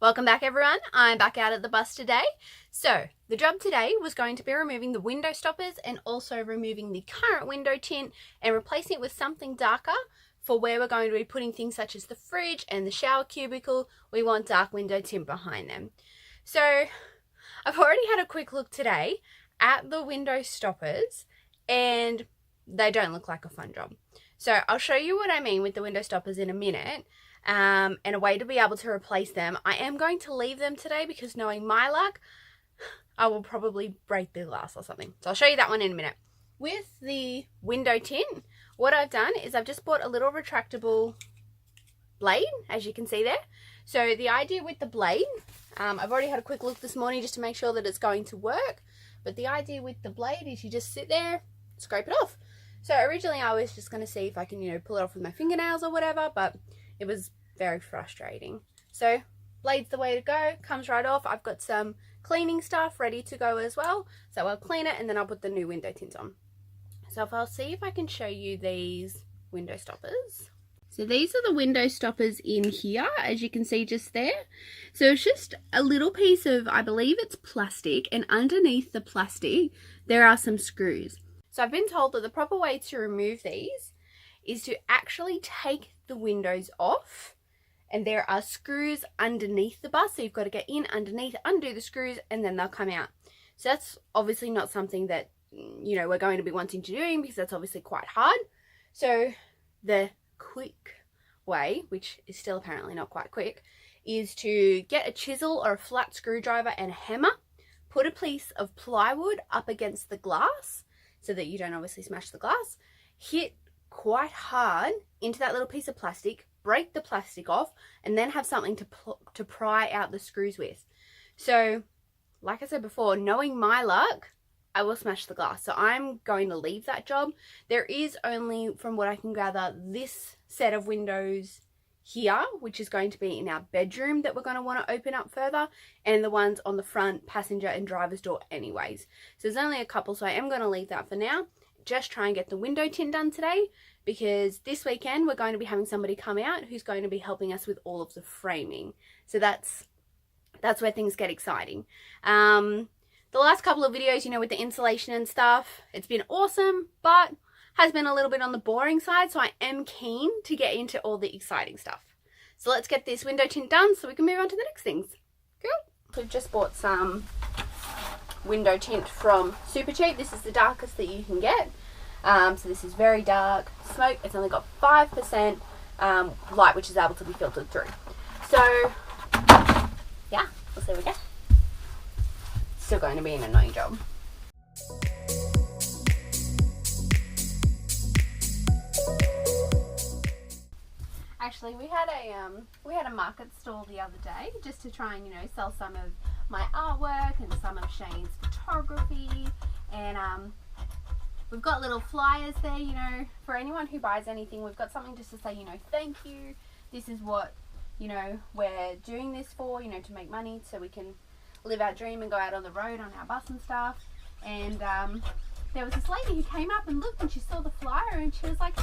Welcome back everyone, I'm back out at the bus today. So the job today was going to be removing the window stoppers and also removing the current window tint and replacing it with something darker for where we're going to be putting things such as the fridge and the shower cubicle. We want dark window tint behind them. So I've already had a quick look today at the window stoppers and they don't look like a fun job. So I'll show you what I mean with the window stoppers in a minute. And a way to be able to replace them. I am going to leave them today because knowing my luck, I will probably break the glass or something. So I'll show you that one in a minute. With the window tint, what I've done is I've just bought a little retractable blade, as you can see there. So the idea with the blade, I've already had a quick look this morning just to make sure that it's going to work. But the idea with the blade is you just sit there, scrape it off. So originally I was just going to see if I can, pull it off with my fingernails or whatever, but it was very frustrating. So blade's the way to go, comes right off. I've got some cleaning stuff ready to go as well. So I'll clean it and then I'll put the new window tint on. So I'll see if I can show you these window stoppers. So these are the window stoppers in here, as you can see just there. So it's just a little piece of, I believe it's plastic, and underneath the plastic there are some screws. So I've been told that the proper way to remove these is to actually take the windows off, and there are screws underneath the bus, so you've got to get in underneath, undo the screws, and then they'll come out. So that's obviously not something that we're going to be wanting to do, because that's obviously quite hard. So the quick way, which is still apparently not quite quick, is to get a chisel or a flat screwdriver and a hammer, put a piece of plywood up against the glass so that you don't obviously smash the glass, hit quite hard into that little piece of plastic, break the plastic off, and then have something to pry out the screws with. So like I said before, knowing my luck, I will smash the glass. So I'm going to leave that job. There is only, from what I can gather, this set of windows here, which is going to be in our bedroom, that we're going to want to open up further, and the ones on the front passenger and driver's door anyways. So there's only a couple, so I am going to leave that for now. Just try and get the window tint done today, because this weekend we're going to be having somebody come out who's going to be helping us with all of the framing. So that's where things get exciting. The last couple of videos, with the insulation and stuff, it's been awesome, but has been a little bit on the boring side, so I am keen to get into all the exciting stuff. So let's get this window tint done so we can move on to the next things. Cool. We've just bought some window tint from Super Cheap. This is the darkest that you can get. So this is very dark smoke. It's only got 5% light, which is able to be filtered through. So yeah, we'll see what we get. Still going to be an annoying job. Actually, we had a market stall the other day just to try and sell some of my artwork and some of Shane's photography, and we've got little flyers there, for anyone who buys anything. We've got something just to say, thank you. This is what we're doing this for, to make money so we can live our dream and go out on the road on our bus and stuff. And there was this lady who came up and looked, and she saw the flyer and she was like,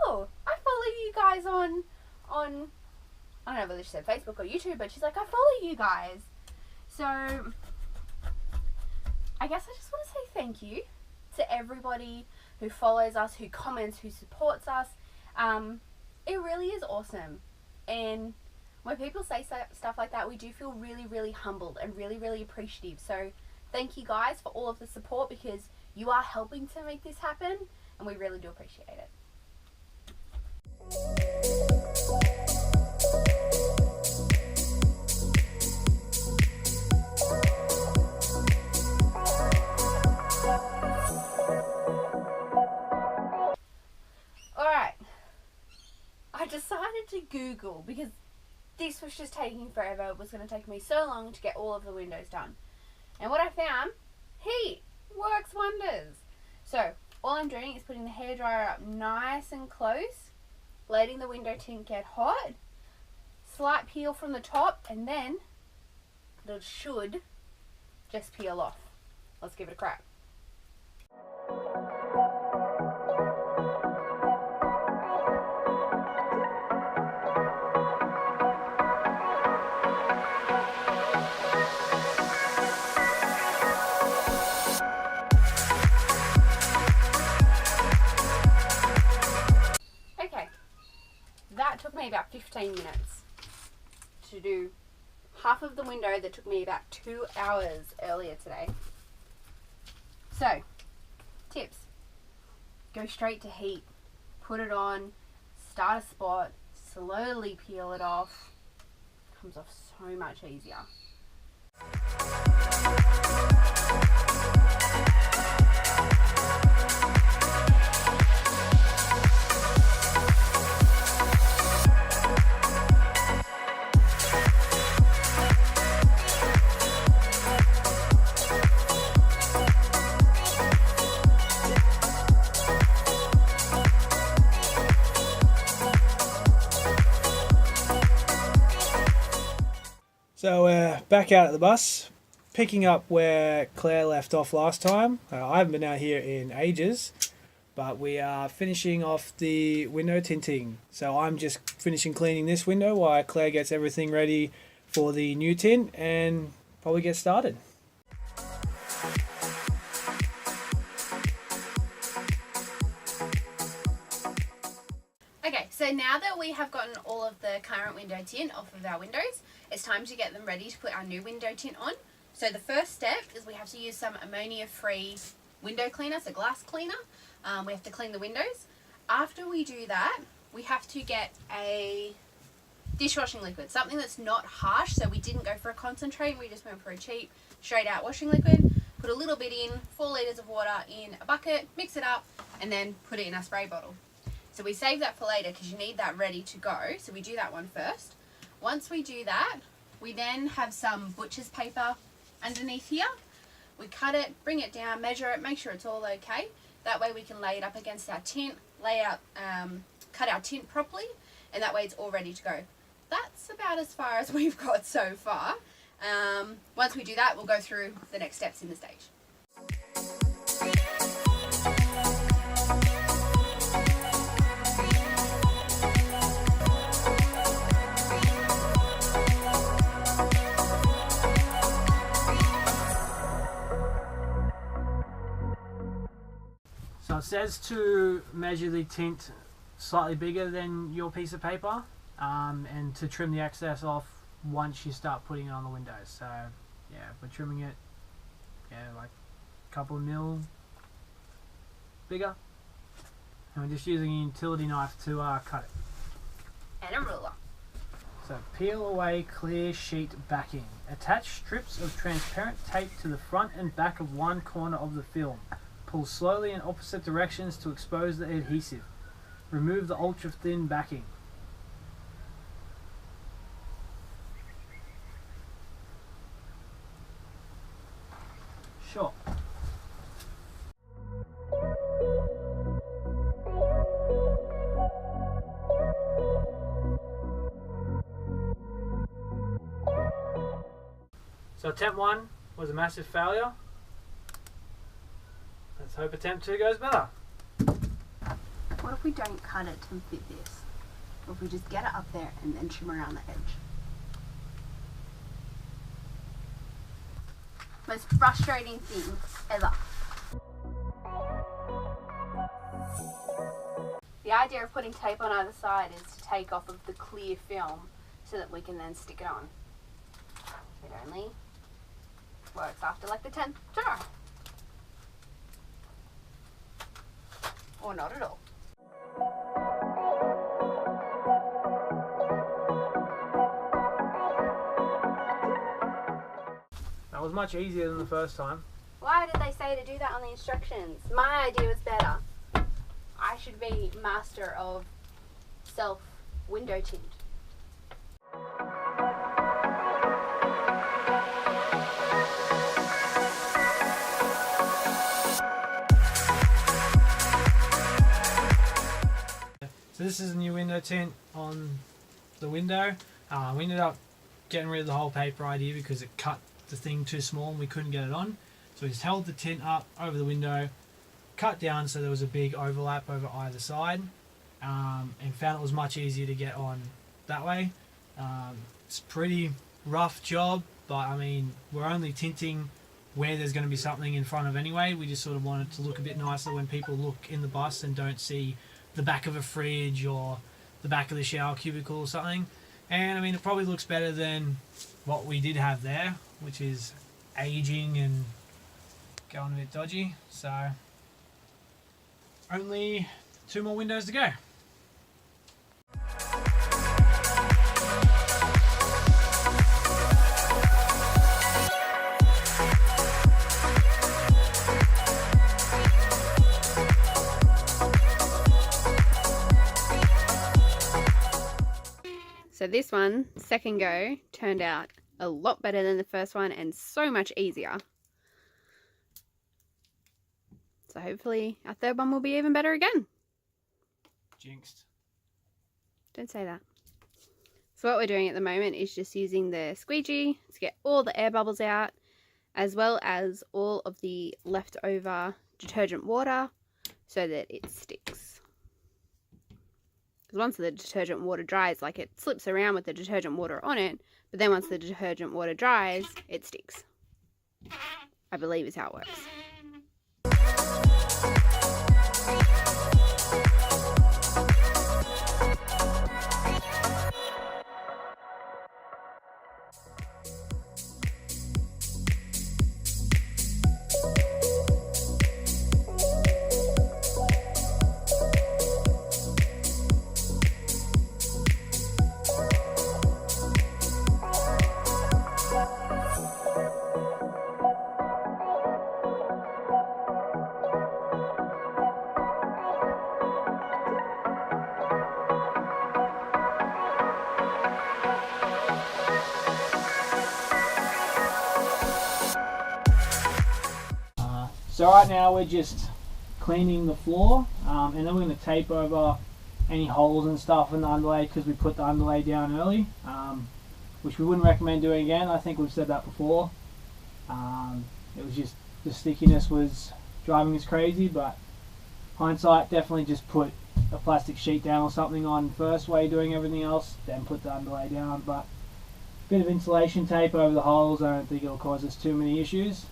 oh, I follow you guys on I don't know whether she said Facebook or YouTube, but she's like, I follow you guys. So I guess I just want to say thank you to everybody who follows us, who comments, who supports us. It really is awesome. And when people say stuff like that, we do feel really, really humbled and really, really appreciative. So thank you guys for all of the support, because you are helping to make this happen, and we really do appreciate it. Alright, I decided to Google, because this was just taking forever. It was going to take me so long to get all of the windows done. And what I found, heat works wonders. So all I'm doing is putting the hairdryer up nice and close, letting the window tint get hot, slight peel from the top, and then it should just peel off. Let's give it a crack. about 15 minutes to do half of the window that took me about 2 hours earlier today. So, tips. Go straight to heat. Put it on, start a spot, slowly peel it off. Comes off so much easier. So we're back out at the bus, picking up where Claire left off last time. I haven't been out here in ages, but we are finishing off the window tinting. So I'm just finishing cleaning this window while Claire gets everything ready for the new tint and probably get started. Okay, so now that we have gotten all of the current window tint off of our windows, it's time to get them ready to put our new window tint on. So the first step is we have to use some ammonia-free window cleaner, so glass cleaner. We have to clean the windows. After we do that, we have to get a dishwashing liquid, something that's not harsh. So we didn't go for a concentrate, we just went for a cheap, straight out washing liquid. Put a little bit in, 4 litres of water in a bucket, mix it up, and then put it in our spray bottle. So we save that for later because you need that ready to go. So we do that one first. Once we do that, we then have some butcher's paper underneath here. We cut it, bring it down, measure it, make sure it's all okay. That way we can lay it up against our tint, cut our tint properly, and that way it's all ready to go. That's about as far as we've got so far. Once we do that, we'll go through the next steps in the stage. So it says to measure the tint slightly bigger than your piece of paper, and to trim the excess off once you start putting it on the windows. So yeah, we're trimming it, like a couple of mil bigger, and we're just using a utility knife to cut it. And a ruler. So peel away clear sheet backing. Attach strips of transparent tape to the front and back of one corner of the film. Pull slowly in opposite directions to expose the adhesive. Remove the ultra thin backing. Sure. So attempt 1 was a massive failure. Let's hope attempt 2 goes better. What if we don't cut it to fit this? Or if we just get it up there and then trim around the edge? Most frustrating thing ever. The idea of putting tape on either side is to take off of the clear film so that we can then stick it on. It only works after like the 10th try. Or not at all. That was much easier than the first time. Why did they say to do that on the instructions? My idea was better. I should be master of self window tint. So this is a new window tint on the window. We ended up getting rid of the whole paper idea because it cut the thing too small and we couldn't get it on. So we just held the tint up over the window, cut down so there was a big overlap over either side, and found it was much easier to get on that way. It's a pretty rough job, but I mean, we're only tinting where there's going to be something in front of anyway. We just sort of want it to look a bit nicer when people look in the bus and don't see the back of a fridge or the back of the shower cubicle or something. And I mean, it probably looks better than what we did have there, which is aging and going a bit dodgy. So only 2 more windows to go. So this one, second go, turned out a lot better than the first one and so much easier. So hopefully our third one will be even better again. Jinxed. Don't say that. So what we're doing at the moment is just using the squeegee to get all the air bubbles out, as well as all of the leftover detergent water so that it sticks. Because once the detergent water dries, like it slips around with the detergent water on it, but then once the detergent water dries, it sticks. I believe is how it works. So right now we're just cleaning the floor, and then we're going to tape over any holes and stuff in the underlay because we put the underlay down early, which we wouldn't recommend doing again. I think we've said that before. It was just the stickiness was driving us crazy, but hindsight, definitely just put a plastic sheet down or something on first while you're doing everything else, then put the underlay down. But a bit of insulation tape over the holes, I don't think it'll cause us too many issues.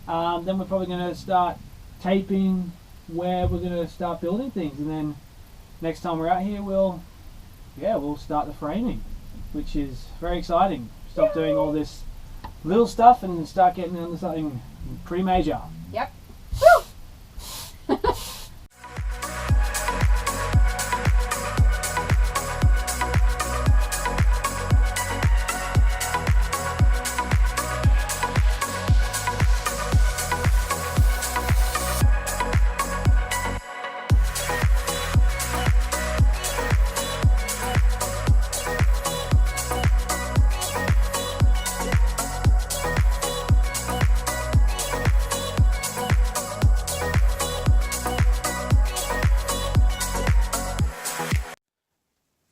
Then we're probably going to start taping where we're going to start building things, and then next time we're out here we'll start the framing, which is very exciting. Stop doing all this little stuff and start getting into something pretty major. Yep.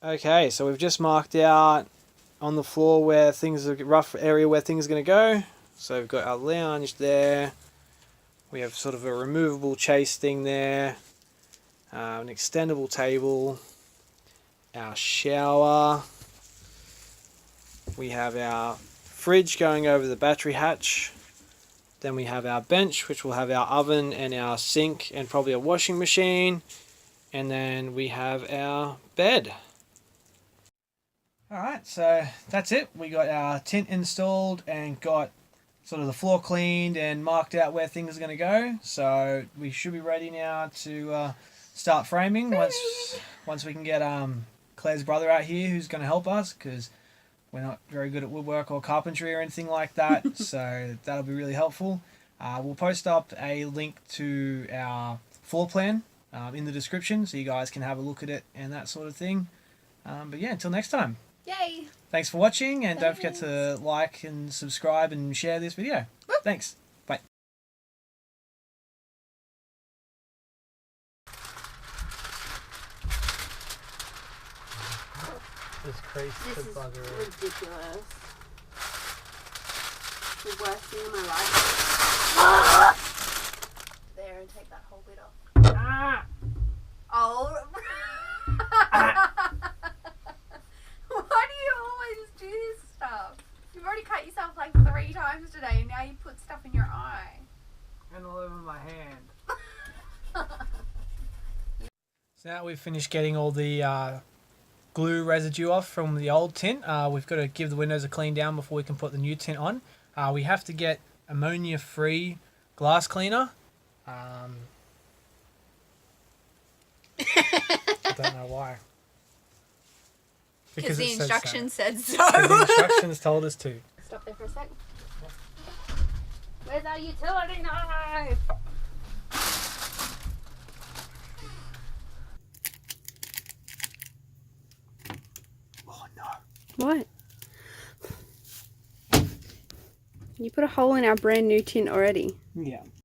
Okay, so we've just marked out on the floor where things are, rough area where things are going to go. So we've got our lounge there. We have sort of a removable chase thing there. An extendable table. Our shower. We have our fridge going over the battery hatch. Then we have our bench, which will have our oven and our sink and probably a washing machine. And then we have our bed. Alright, so that's it. We got our tint installed and got sort of the floor cleaned and marked out where things are going to go. So we should be ready now to start framing once we can get Claire's brother out here who's going to help us, because we're not very good at woodwork or carpentry or anything like that. So that'll be really helpful. We'll post up a link to our floor plan in the description so you guys can have a look at it and that sort of thing. But yeah, until next time. Yay! Thanks for watching, and don't forget to like and subscribe and share this video. Woo. Thanks. Bye. This crease This to is bugger. ridiculous. The worst thing in my life. There, and take that whole bit off. Ah! Oh. Why do you always do this stuff? You've already cut yourself like 3 times today, and now you put stuff in your eye. And all over my hand. So now we've finished getting all the glue residue off from the old tint. We've got to give the windows a clean down before we can put the new tint on. We have to get ammonia-free glass cleaner. I don't know why. Because the instructions said so. The instructions told us to. Stop there for a sec. Where's our utility knife? Oh no. What? You put a hole in our brand new tint already. Yeah.